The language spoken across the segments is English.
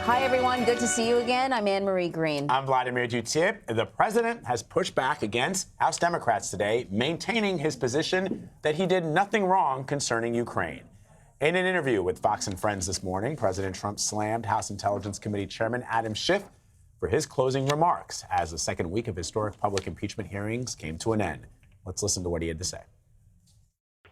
Hi, everyone. Good to see you again. I'm Anne-Marie Green. I'm Vladimir Duthier. The president has pushed back against House Democrats today, maintaining his position that he did nothing wrong concerning Ukraine. In an interview with Fox and Friends this morning, President Trump slammed House Intelligence Committee Chairman Adam Schiff for his closing remarks as the second week of historic public impeachment hearings came to an end. Let's listen to what he had to say.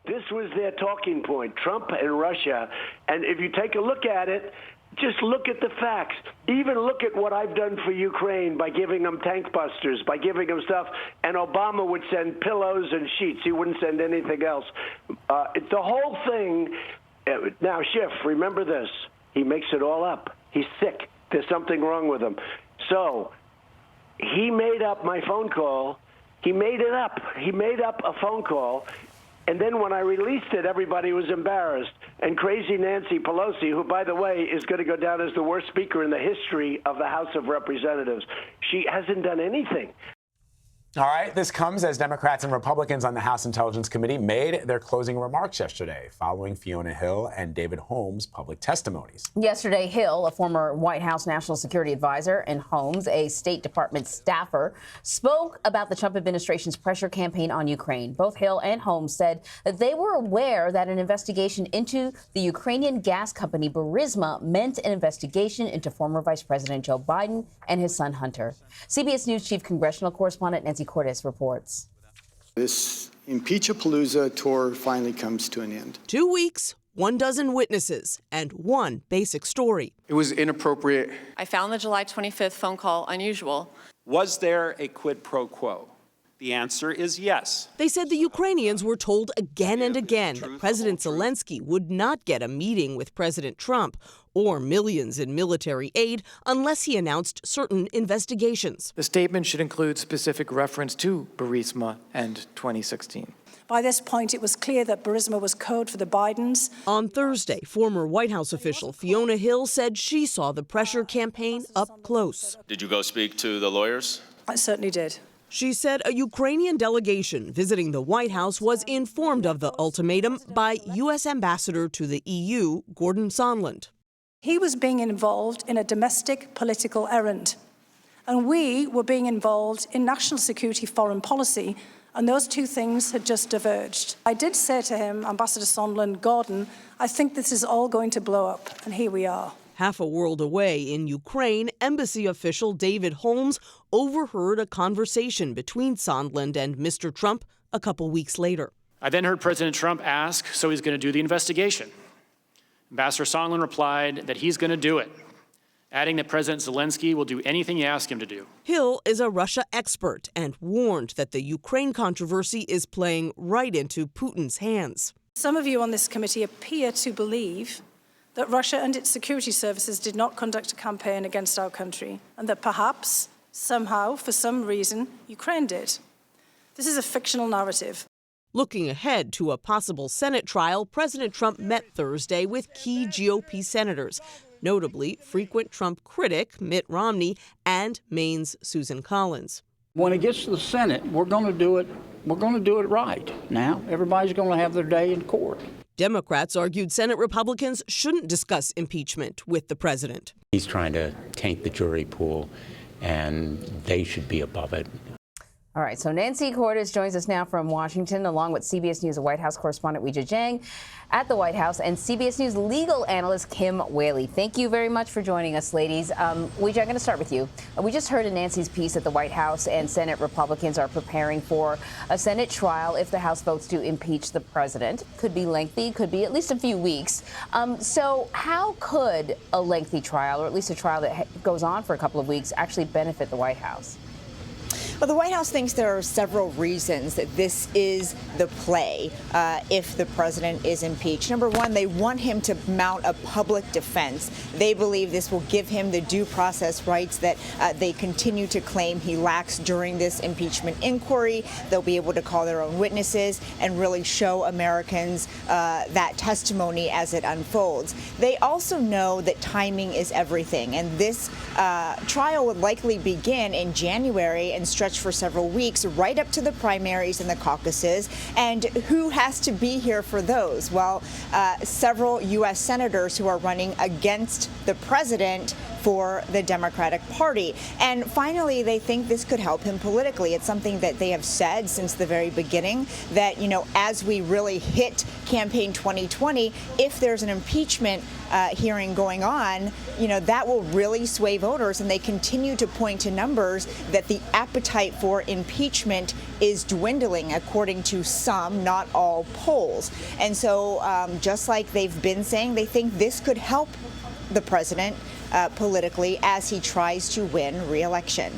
This was their talking point, Trump and Russia. And if you take a look at it, just look at the facts. Even look at what I've done for Ukraine by giving them tank busters, by giving them stuff. And Obama would send pillows and sheets. He wouldn't send anything else. The whole thing. Now, Schiff, remember this. He makes it all up. He's sick. There's something wrong with him. So he made up my phone call. He made it up. He made up a phone call. And then when I released it, everybody was embarrassed. And crazy Nancy Pelosi, who, by the way, is going to go down as the worst speaker in the history of the House of Representatives, she hasn't done anything. All right, this comes as Democrats and Republicans on the House Intelligence Committee made their closing remarks yesterday, following Fiona Hill and David Holmes' public testimonies. Yesterday, Hill, a former White House National Security Advisor, and Holmes, a State Department staffer, spoke about the Trump administration's pressure campaign on Ukraine. Both Hill and Holmes said that they were aware that an investigation into the Ukrainian gas company Burisma meant an investigation into former Vice President Joe Biden and his son Hunter. CBS News chief congressional correspondent Nancy Cordes reports. This impeach-a-palooza tour finally comes to an end. 2 weeks, 12 witnesses, and one basic story. It was inappropriate. I found the July 25th phone call unusual. Was there a quid pro quo? The answer is yes. They said the Ukrainians were told again and again that President Zelensky would not get a meeting with President Trump or millions in military aid unless he announced certain investigations. The statement should include specific reference to Burisma and 2016. By this point, it was clear that Burisma was code for the Bidens. On Thursday, former White House official Fiona Hill said she saw the pressure campaign up close. Did you go speak to the lawyers? I certainly did. She said a Ukrainian delegation visiting the White House was informed of the ultimatum by U.S. Ambassador to the EU, Gordon Sondland. He was being involved in a domestic political errand, and we were being involved in national security foreign policy, and those two things had just diverged. I did say to him, Ambassador Sondland, Gordon, I think this is all going to blow up, and here we are. Half a world away in Ukraine, embassy official David Holmes overheard a conversation between Sondland and Mr. Trump a couple weeks later. I then heard President Trump ask, so he's going to do the investigation. Ambassador Sondland replied that he's going to do it, adding that President Zelensky will do anything you ask him to do. Hill is a Russia expert and warned that the Ukraine controversy is playing right into Putin's hands. Some of you on this committee appear to believe that Russia and its security services did not conduct a campaign against our country, and that perhaps, somehow, for some reason, Ukraine did. This is a fictional narrative. Looking ahead to a possible Senate trial, President Trump met Thursday with key GOP senators, notably frequent Trump critic Mitt Romney and Maine's Susan Collins. When it gets to the Senate, we're going to do it. We're going to do it right. Now, everybody's going to have their day in court. Democrats argued Senate Republicans shouldn't discuss impeachment with the president. He's trying to taint the jury pool, and they should be above it. All right, so Nancy Cordes joins us now from Washington, along with CBS News White House correspondent Weijia Jiang at the White House and CBS News legal analyst Kim Wehle. Thank you very much for joining us, ladies. Weijia, I'm going to start with you. We just heard in Nancy's piece that the White House and Senate Republicans are preparing for a Senate trial if the House votes to impeach the president. Could be lengthy, could be at least a few weeks. So how could a lengthy trial, or at least a trial that goes on for a couple of weeks, actually benefit the White House? Well, the White House thinks there are several reasons that this is the play if the president is impeached. Number one, they want him to mount a public defense. They believe this will give him the due process rights that they continue to claim he lacks during this impeachment inquiry. They'll be able to call their own witnesses and really show Americans that testimony as it unfolds. They also know that timing is everything, and this trial would likely begin in January and stretch for several weeks, right up to the primaries and the caucuses. And who has to be here for those? Well, several U.S. senators who are running against the president for the Democratic Party. And finally, they think this could help him politically. It's something that they have said since the very beginning, that, as we really hit campaign 2020, if there's an impeachment hearing going on, that will really sway voters. And they continue to point to numbers that the appetite for impeachment is dwindling, according to some, not all, polls. And so just like they've been saying, they think this could help the president politically as he tries to win re-election.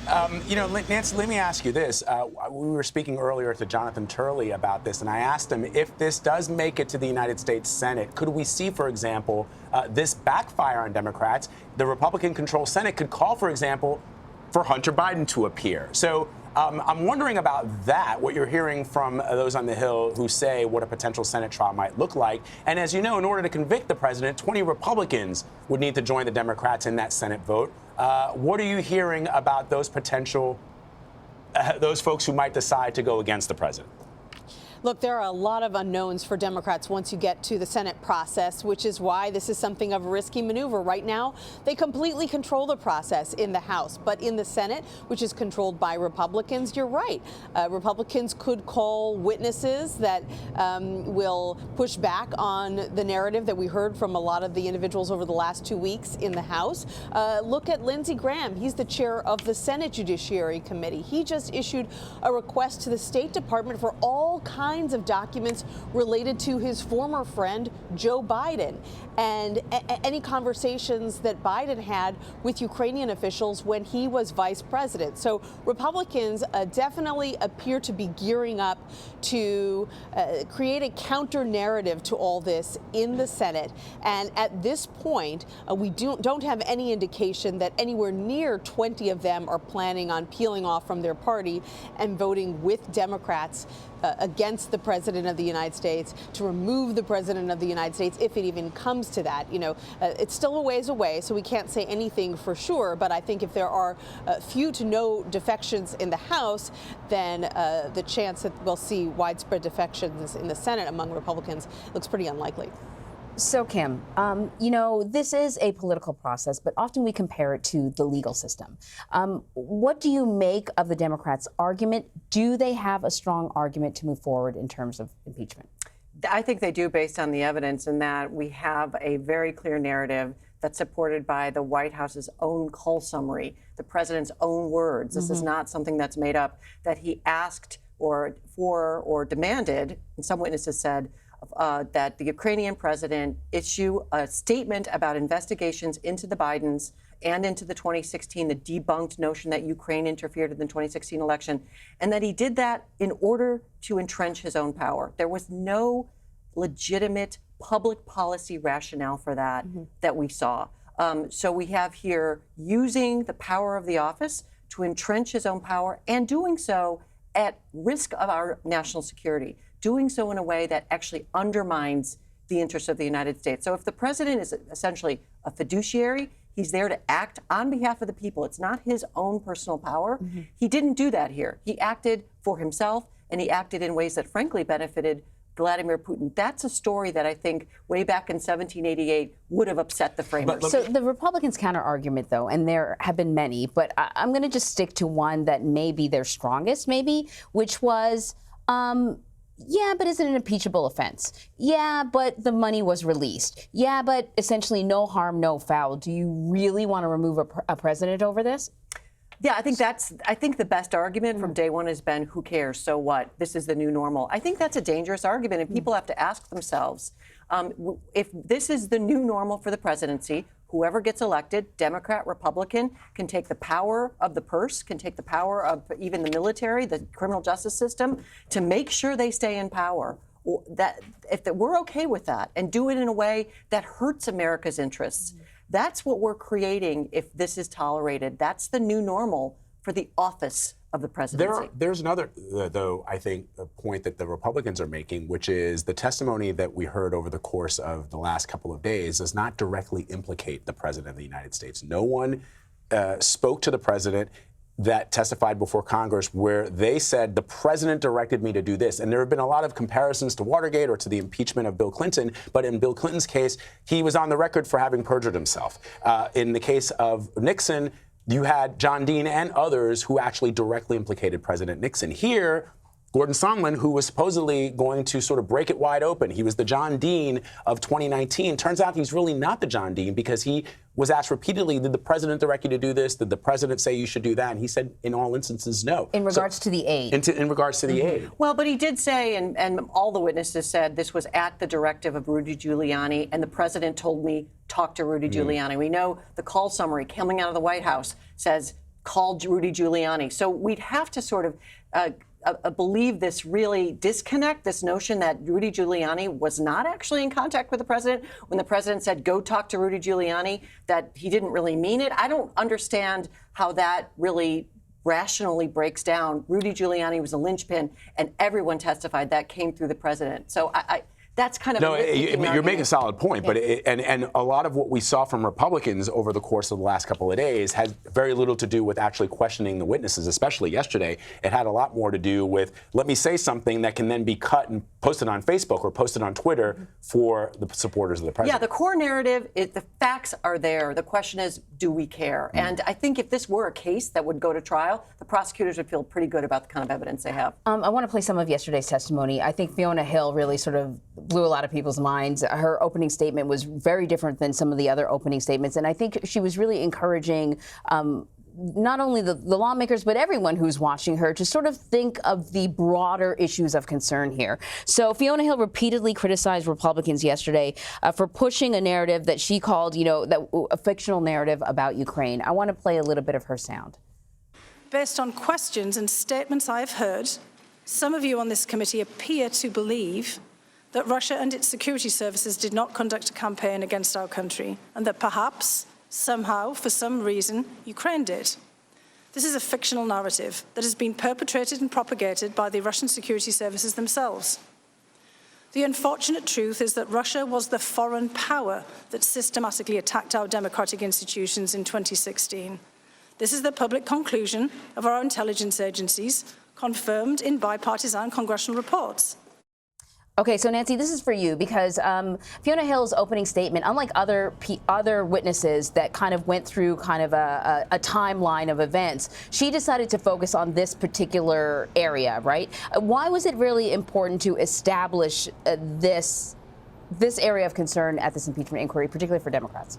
Nancy, let me ask you this. We were speaking earlier to Jonathan Turley about this, and I asked him if this does make it to the United States Senate, could we see, for example, this backfire on Democrats? The Republican-controlled Senate could call, for example, for Hunter Biden to appear. So I'm wondering about that, what you're hearing from those on the Hill who say what a potential Senate trial might look like. And as you know, in order to convict the president, 20 Republicans would need to join the Democrats in that Senate vote. What are you hearing about those potential, those folks who might decide to go against the president? Look, there are a lot of unknowns for Democrats once you get to the Senate process, which is why this is something of a risky maneuver. Right now, they completely control the process in the House. But in the Senate, which is controlled by Republicans, you're right. Republicans could call witnesses that will push back on the narrative that we heard from a lot of the individuals over the last 2 weeks in the House. Look at Lindsey Graham. He's the chair of the Senate Judiciary Committee. He just issued a request to the State Department for all kinds of documents related to his former friend, Joe Biden, and any conversations that Biden had with Ukrainian officials when he was vice president. So Republicans definitely appear to be gearing up to create a counter narrative to all this in the Senate. And at this point, we don't have any indication that anywhere near 20 of them are planning on peeling off from their party and voting with Democrats against the president of the United States, to remove the president of the United States, if it even comes to that. It's still a ways away, so we can't say anything for sure. But I think if there are few to no defections in the House, then the chance that we'll see widespread defections in the Senate among Republicans looks pretty unlikely. So, Kim, this is a political process, but often we compare it to the legal system. What do you make of the Democrats' argument? Do they have a strong argument to move forward in terms of impeachment? I think they do, based on the evidence, in that we have a very clear narrative that's supported by the White House's own call summary, the president's own words. This is not something that's made up, that he asked or demanded, and some witnesses said, that the Ukrainian president issue a statement about investigations into the Bidens and into the 2016, the debunked notion that Ukraine interfered in the 2016 election, and that he did that in order to entrench his own power. There was no legitimate public policy rationale for that that we saw. So we have here using the power of the office to entrench his own power, and doing so at risk of our national security, doing so in a way that actually undermines the interests of the United States. So if the president is essentially a fiduciary, he's there to act on behalf of the people. It's not his own personal power. He didn't do that here. He acted for himself, and he acted in ways that frankly benefited Vladimir Putin. That's a story that I think way back in 1788 would have upset the framers. So the Republicans' counter-argument, though, and there have been many, but I'm going to just stick to one that may be their strongest, which was, yeah, but is it an impeachable offense? Yeah, but the money was released. Yeah, but essentially no harm, no foul. Do you really want to remove a president over this? Yeah, I think the best argument from day one has been, who cares, so what? This is the new normal. I think that's a dangerous argument, and people have to ask themselves, if this is the new normal for the presidency, whoever gets elected, Democrat, Republican, can take the power of the purse, can take the power of even the military, the criminal justice system, to make sure they stay in power. We're okay with that and do it in a way that hurts America's interests. That's what we're creating if this is tolerated. That's the new normal for the office of the presidency. There's another, though, I think, a point that the Republicans are making, which is the testimony that we heard over the course of the last couple of days does not directly implicate the president of the United States. No one spoke to the president. that testified before Congress where they said the president directed me to do this. And there have been a lot of comparisons to Watergate or to the impeachment of Bill Clinton. But in Bill Clinton's case, he was on the record for having perjured himself. In the case of Nixon, you had John Dean and others who actually directly implicated President Nixon. Here, Gordon Sondland, who was supposedly going to sort of break it wide open. He was the John Dean of 2019. Turns out he's really not the John Dean because he was asked repeatedly, did the president direct you to do this? Did the president say you should do that? And he said, in all instances, no. In regards to the aid. In regards to the aid. Well, but he did say, and all the witnesses said, this was at the directive of Rudy Giuliani, and the president told me, talk to Rudy Giuliani. We know the call summary coming out of the White House says, call Rudy Giuliani. So we'd have to sort of believe this really disconnect, this notion that Rudy Giuliani was not actually in contact with the president when the president said, go talk to Rudy Giuliani, that he didn't really mean it. I don't understand how that really rationally breaks down. Rudy Giuliani was a linchpin, and everyone testified that came through the president. So that's kind of no. You're making a solid point, but and a lot of what we saw from Republicans over the course of the last couple of days had very little to do with actually questioning the witnesses, especially yesterday. It had a lot more to do with let me say something that can then be cut and posted on Facebook or posted on Twitter for the supporters of the president. Yeah, the core narrative, the facts are there. The question is, do we care? And I think if this were a case that would go to trial, the prosecutors would feel pretty good about the kind of evidence they have. I want to play some of yesterday's testimony. I think Fiona Hill really sort of blew a lot of people's minds. Her opening statement was very different than some of the other opening statements. And I think she was really encouraging not only the lawmakers, but everyone who's watching her to sort of think of the broader issues of concern here. So Fiona Hill repeatedly criticized Republicans yesterday for pushing a narrative that she called, a fictional narrative about Ukraine. I want to play a little bit of her sound. Based on questions and statements I've heard, some of you on this committee appear to believe that Russia and its security services did not conduct a campaign against our country, and that perhaps, somehow, for some reason, Ukraine did. This is a fictional narrative that has been perpetrated and propagated by the Russian security services themselves. The unfortunate truth is that Russia was the foreign power that systematically attacked our democratic institutions in 2016. This is the public conclusion of our intelligence agencies, confirmed in bipartisan congressional reports. Okay, so Nancy, this is for you because Fiona Hill's opening statement, unlike other witnesses that kind of went through kind of a timeline of events, she decided to focus on this particular area, right? Why was it really important to establish this area of concern at this impeachment inquiry, particularly for Democrats?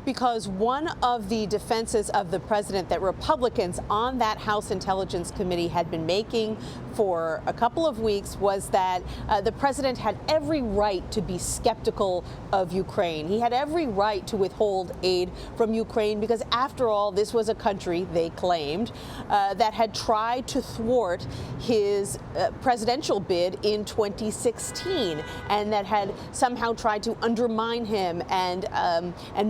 Because one of the defenses of the president that Republicans on that House Intelligence Committee had been making for a couple of weeks was that the president had every right to be skeptical of Ukraine. He had every right to withhold aid from Ukraine because, after all, this was a country, they claimed, that had tried to thwart his presidential bid in 2016 and that had somehow tried to undermine him and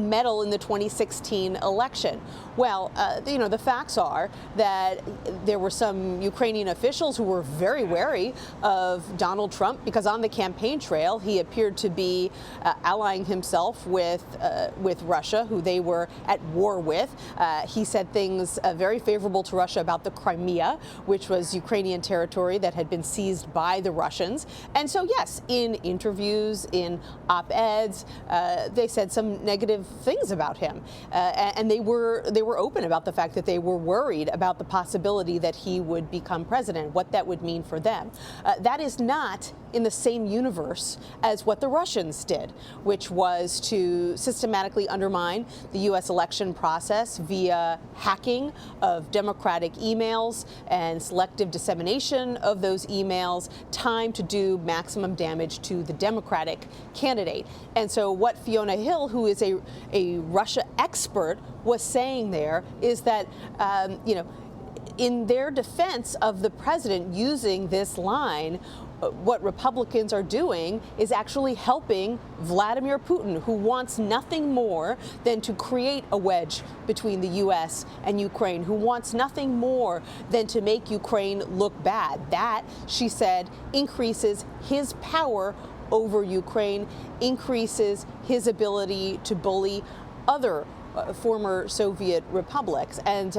meddle in the 2016 election. Well, the facts are that there were some Ukrainian officials who were very wary of Donald Trump because on the campaign trail he appeared to be allying himself with Russia, who they were at war with. He said things very favorable to Russia about the Crimea, which was Ukrainian territory that had been seized by the Russians. And so, yes, in interviews, in op-eds, they said some negative things about him, and they were open about the fact that they were worried about the possibility that he would become president, what that would mean for them. That is not in the same universe as what the Russians did, which was to systematically undermine the U.S. election process via hacking of Democratic emails and selective dissemination of those emails, timed to do maximum damage to the Democratic candidate. And so what Fiona Hill, who is a Russia expert, was saying there is that, in their defense of the president using this line, what Republicans are doing is actually helping Vladimir Putin, who wants nothing more than to create a wedge between the U.S. and Ukraine, who wants nothing more than to make Ukraine look bad. That, she said, increases his power over Ukraine, increases his ability to bully other former Soviet republics. And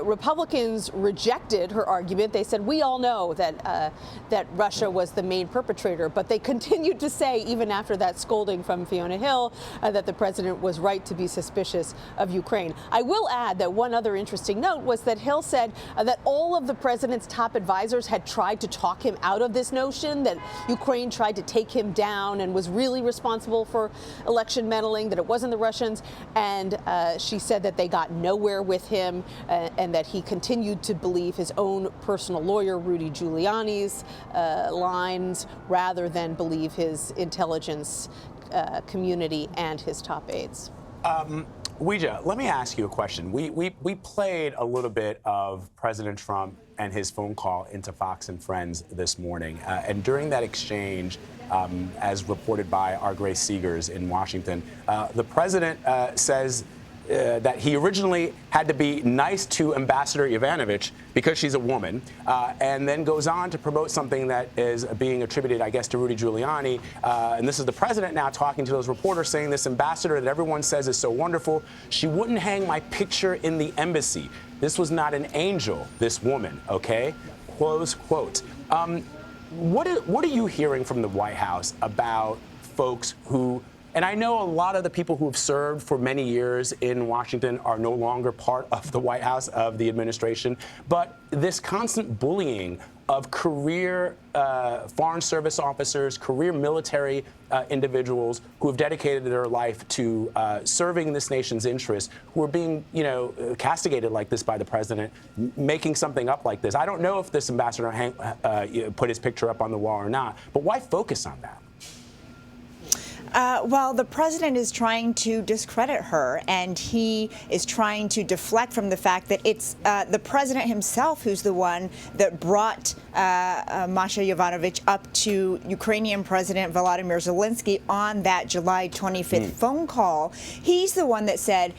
Republicans rejected her argument. They said, we all know that Russia was the main perpetrator, but they continued to say, even after that scolding from Fiona Hill, that the president was right to be suspicious of Ukraine. I will add that one other interesting note was that Hill said that all of the president's top advisors had tried to talk him out of this notion that Ukraine tried to take him down and was really responsible for election meddling, that it wasn't the Russians. And she said that they got nowhere with him and that he continued to believe his own personal lawyer, Rudy Giuliani's lines, rather than believe his intelligence community and his top aides. Weijia, let me ask you a question. We played a little bit of President Trump and his phone call into Fox and Friends this morning. And during that exchange, as reported by our Grace Seegers in Washington, the president says that he originally had to be nice to Ambassador Yovanovitch because she's a woman, and then goes on to promote something that is being attributed, I guess, to Rudy Giuliani. And this is the president now talking to those reporters saying this ambassador that everyone says is so wonderful, she wouldn't hang my picture in the embassy. This was not an angel, this woman, okay? Close quote. What are you hearing from the White House about folks who, and I know a lot of the people who have served for many years in Washington are no longer part of the White House, of the administration, but this constant bullying of career Foreign Service officers, career military individuals who have dedicated their life to serving this nation's interests, who are being, castigated like this by the president, making something up like this. I don't know if this ambassador put his picture up on the wall or not, but why focus on that? Well, the president is trying to discredit her, and he is trying to deflect from the fact that it's the president himself who's the one that brought Masha Yovanovitch up to Ukrainian President Volodymyr Zelensky on that July 25th phone call. He's the one that said,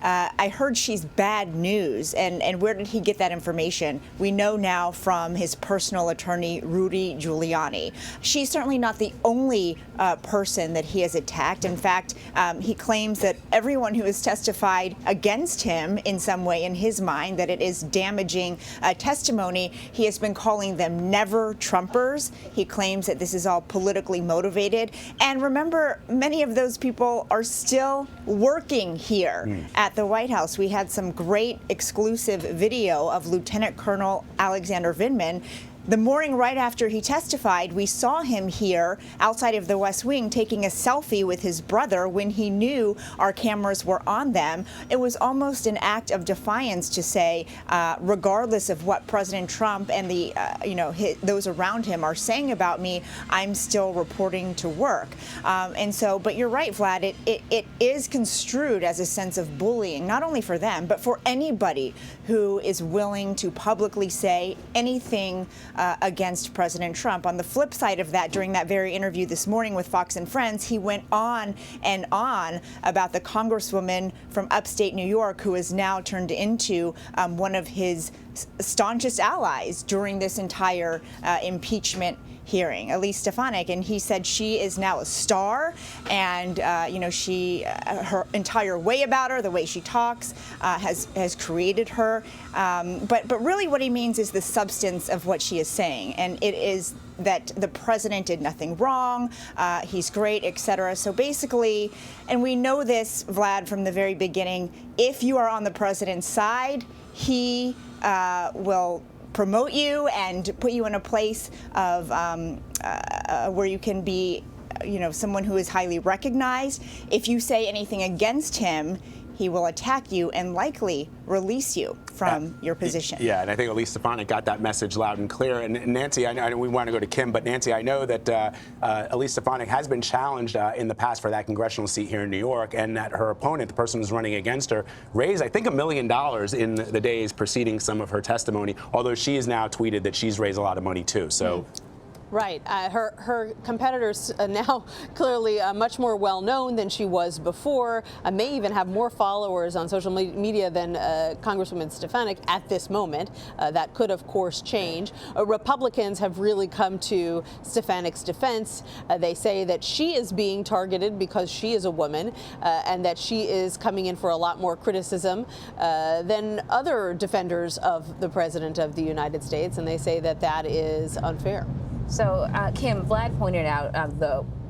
I heard she's bad news. And where did he get that information? We know now from his personal attorney, Rudy Giuliani. She's certainly not the only person that he has attacked. In fact, he claims that everyone who has testified against him in some way, in his mind, that it is damaging testimony, he has been calling them never Trumpers. He claims that this is all politically motivated. And remember, many of those people are still working here at the White House. We had some great exclusive video of Lieutenant Colonel Alexander Vindman. The morning right after he testified, we saw him here outside of the West Wing taking a selfie with his brother when he knew our cameras were on them. It was almost an act of defiance to say, regardless of what President Trump and the, those around him are saying about me, I'm still reporting to work. And so, but you're right, Vlad, it is construed as a sense of bullying, not only for them, but for anybody who is willing to publicly say anything against President Trump. On the flip side of that, during that very interview this morning with Fox and Friends, he went on and on about the congresswoman from upstate New York who has now turned into one of his staunchest allies during this entire impeachment hearing, Elise Stefanik, and he said she is now a star, and her entire way about her, the way she talks, has created her. But really, what he means is the substance of what she is saying, and it is that the president did nothing wrong, he's great, etc. So basically, and we know this, Vlad, from the very beginning, if you are on the president's side, he will promote you and put you in a place of where you can be, someone who is highly recognized. If you say anything against him, he will attack you and likely release you from your position. Yeah, and I think Elise Stefanik got that message loud and clear. And Nancy, I know we want to go to Kim, but Nancy, I know that Elise Stefanik has been challenged in the past for that congressional seat here in New York, and that her opponent, the person who's running against her, raised, I think, $1 million in the days preceding some of her testimony, although she has now tweeted that she's raised a lot of money, too. So. Right. Her competitors now clearly much more well known than she was before, may even have more followers on social media than Congresswoman Stefanik at this moment. That could, of course, change. Republicans have really come to Stefanik's defense. They say that she is being targeted because she is a woman and that she is coming in for a lot more criticism than other defenders of the President of the United States, and they say that that is unfair. So, Kim, Vlad pointed out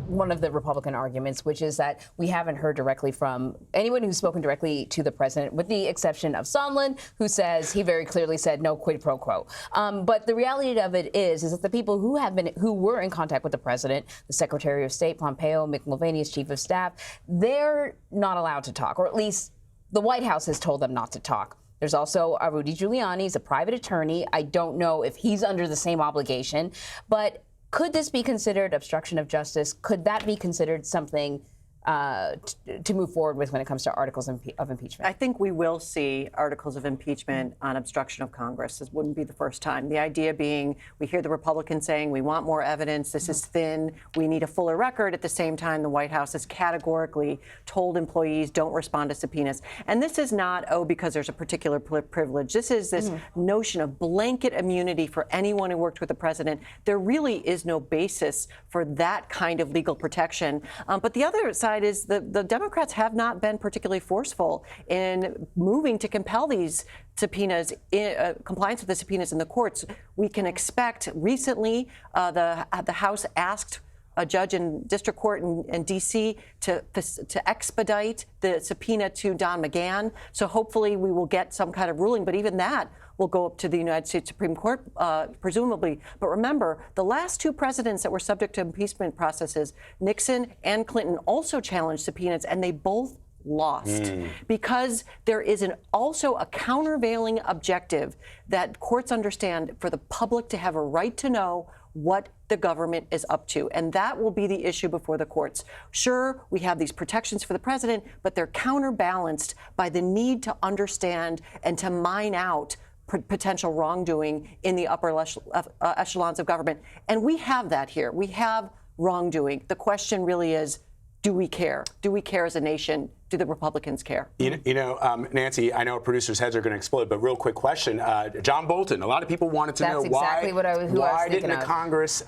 one of the Republican arguments, which is that we haven't heard directly from anyone who's spoken directly to the president, with the exception of Sondland, who says he very clearly said no quid pro quo. But the reality of it is that the people who were in contact with the president, the Secretary of State Pompeo, Mick Mulvaney's chief of staff, they're not allowed to talk, or at least the White House has told them not to talk. There's also Rudy Giuliani. He's a private attorney. I don't know if he's under the same obligation, but could this be considered obstruction of justice? Could that be considered something to move forward with when it comes to articles of impeachment? I think we will see articles of impeachment on obstruction of Congress. This wouldn't be the first time. The idea being, we hear the Republicans saying we want more evidence, this is thin, we need a fuller record. At the same time, the White House has categorically told employees don't respond to subpoenas. And this is not, because there's a particular privilege. This is this notion of blanket immunity for anyone who worked with the president. There really is no basis for that kind of legal protection. But the other side is the Democrats have not been particularly forceful in moving to compel these subpoenas, compliance with the subpoenas in the courts. We can expect recently the House asked a judge in district court in D.C. to expedite the subpoena to Don McGahn. So hopefully we will get some kind of ruling. But even that will go up to the United States Supreme Court, presumably. But remember, the last two presidents that were subject to impeachment processes, Nixon and Clinton, also challenged subpoenas, and they both lost because there is also a countervailing objective that courts understand for the public to have a right to know what the government is up to. And that will be the issue before the courts. Sure, we have these protections for the president, but they're counterbalanced by the need to understand and to mine out potential wrongdoing in the upper echelons of government. And we have that here. We have wrongdoing. The question really is, do we care? Do we care as a nation? Do the Republicans care? Nancy, I know producers' heads are going to explode, but real quick question. John Bolton, a lot of people wanted to know why didn't the Congress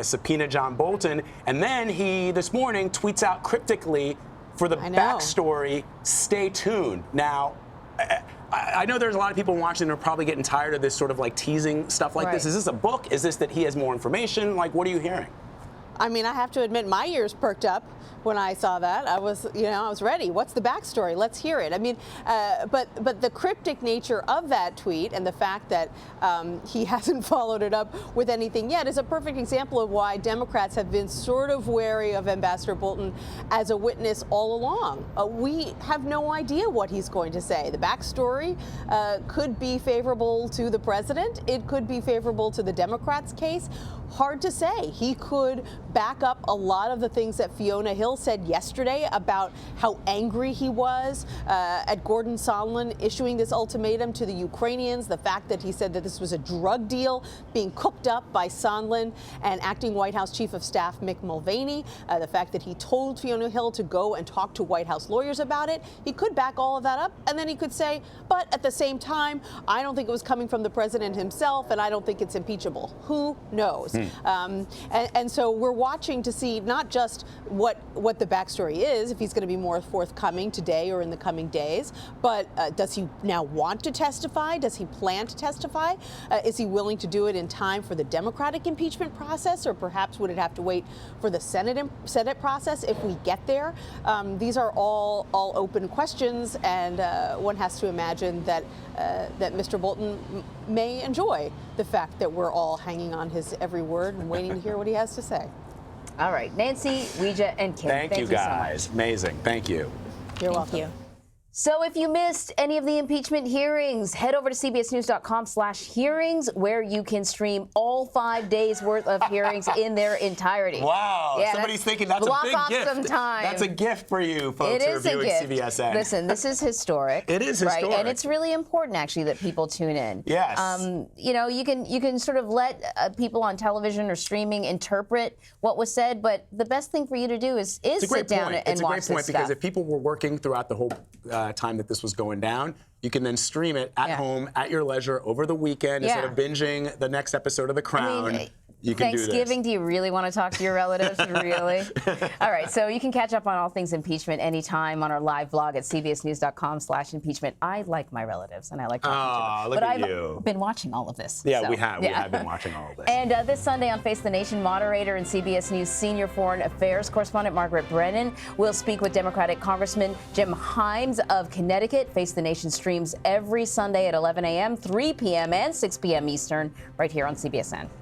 subpoena John Bolton? And then he, this morning, tweets out cryptically, for the backstory, stay tuned. Now, I know there's a lot of people watching who are probably getting tired of this sort of like teasing stuff like this. Is this a book? Is this that he has more information? Like, what are you hearing? I mean, I have to admit, my ears perked up when I saw that. I was ready. What's the backstory? Let's hear it. I mean, but the cryptic nature of that tweet and the fact that he hasn't followed it up with anything yet is a perfect example of why Democrats have been sort of wary of Ambassador Bolton as a witness all along. We have no idea what he's going to say. The backstory could be favorable to the president. It could be favorable to the Democrats' case. Hard to say. He could back up a lot of the things that Fiona Hill said yesterday about how angry he was at Gordon Sondland issuing this ultimatum to the Ukrainians, the fact that he said that this was a drug deal being cooked up by Sondland and acting White House Chief of Staff Mick Mulvaney, the fact that he told Fiona Hill to go and talk to White House lawyers about it. He could back all of that up, and then he could say, but at the same time, I don't think it was coming from the president himself, and I don't think it's impeachable. Who knows? And so we're watching to see not just what the backstory is, if he's going to be more forthcoming today or in the coming days, but does he now want to testify? Does he plan to testify? Is he willing to do it in time for the Democratic impeachment process, or perhaps would it have to wait for the Senate process if we get there? These are all open questions, and one has to imagine that Mr. Bolton may enjoy the fact that we're all hanging on his every word and waiting to hear what he has to say. All right, Nancy, Weijia, and Kim. Thank you guys. So much. Amazing. Thank you. You're welcome. Thank you. So if you missed any of the impeachment hearings, head over to cbsnews.com/hearings, where you can stream all 5 days worth of hearings in their entirety. Wow. Yeah, Somebody's thinking that's a block big off gift. some time. That's a gift for you folks who are viewing CBSN. Listen, this is historic. It is historic. Right? And it's really important, actually, that people tune in. Yes. You know, you can sort of let people on television or streaming interpret what was said, but the best thing for you to do is sit down and watch this stuff. It's a great point because if people were working throughout the whole time that this was going down, you can then stream it at home, at your leisure, over the weekend, instead of binging the next episode of The Crown. You can Thanksgiving, do you really want to talk to your relatives? Really? All right, so you can catch up on all things impeachment anytime on our live blog at cbsnews.com/impeachment. I like my relatives, and I like talking to them. Look but at I've you. been watching all of this. Yeah, so, we have. We have been watching all of this. And this Sunday on Face the Nation, moderator and CBS News senior foreign affairs correspondent Margaret Brennan will speak with Democratic Congressman Jim Himes of Connecticut. Face the Nation streams every Sunday at 11 a.m., 3 p.m., and 6 p.m. Eastern, right here on CBSN.